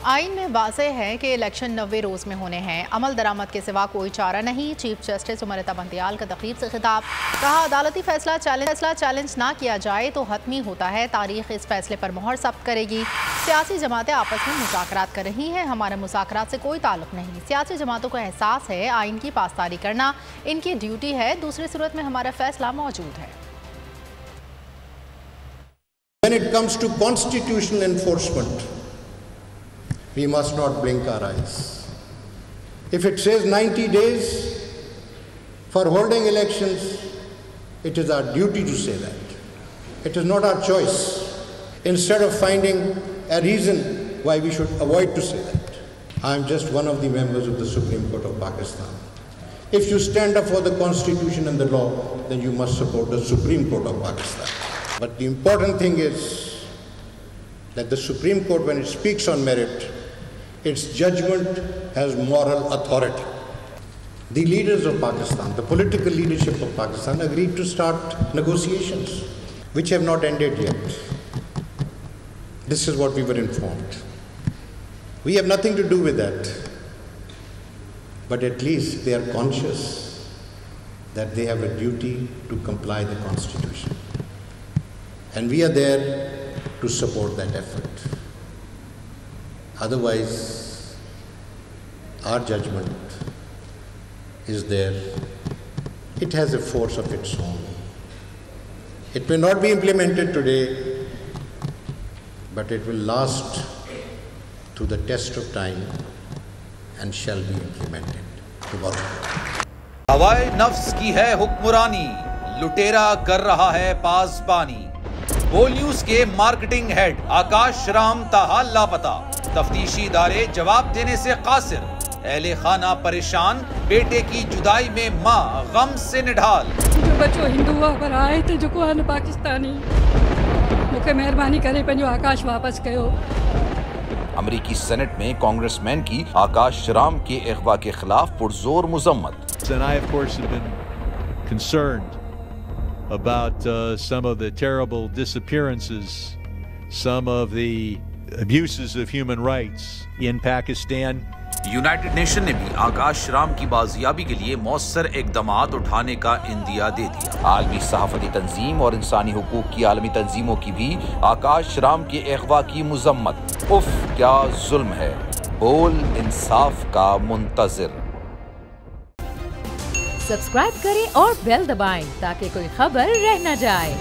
आइन में वाज़ेह है कि इलेक्शन 90 रोज़ में होने हैं। अमल दरामद के सिवा कोई चारा नहीं। चीफ जस्टिस उमर bandial का तकरीब से खिताब। कहा, अदालती फैसला चैलेंज ना किया जाए तो हतमी होता है। तारीख इस फैसले पर मोहर सब्त करेगी। सियासी जमातें आपस में मुज़ाकरात कर रही हैं। हमारे मुज़ाकरात से कोई ताल्लुक नहीं। सियासी जमातों को एहसास है आइन की पासदारी करना इनकी ड्यूटी है। दूसरी सूरत में हमारा फैसला मौजूद है। When it comes to constitutional enforcement, we must not blink our eyes. If it says 90 days for holding elections, it is our duty to say that. It is not our choice. Instead of finding a reason why we should avoid to say that. I am just one of the members of the Supreme Court of Pakistan. If you stand up for the Constitution and the law, then you must support the Supreme Court of Pakistan. But the important thing is that the Supreme Court, when it speaks on merit, its judgment has moral authority. The leaders of Pakistan, the political leadership of Pakistan, agreed to start negotiations, which have not ended yet. This is what we were informed. We have nothing to do with that. But at least they are conscious that they have a duty to comply the Constitution. And we are there to support that effort. Otherwise, our judgment is there. It has a force of its own. It may not be implemented today, but it will last through the test of time and shall be implemented tomorrow. हवाए नफ्स की है हुक्मरानी, लुटेरा कर रहा है पासबानी। बोल news के मार्केटिंग हेड आकाश राम ताहा लापता। तफ्तीशी इदारे जवाब देने से कासिर। अहले खाना परेशान, बेटे की जुदाई में मां गम से निढाल। जो बच्चो हिंदू पर आए थे जो को पाकिस्तानी मुखे मेहरबानी करे पंहिंजो आकाश वापस कयो। अमेरिकी सेनेट में कांग्रेसमैन की आकाश राम के अगवा के खिलाफ पुरजोर मुजम्मत। And I, of course, have been concerned about some of the terrible disappearances, some of the abuses of human rights in Pakistan. United nation ने भी आकाश राम की बाजियाबी के लिए मौसर इकदामात उठाने का इंदिया दे दिया। आलमी सहाफती तंजीम और इंसानी हुकूक की आलमी तंजीमों की भी आकाश राम के अगवा की मुजम्मत। उफ, क्या जुल्म है। बोल इंसाफ का मुंतजिर। सब्सक्राइब करें और बेल दबाएं ताकि कोई खबर रह न जाए।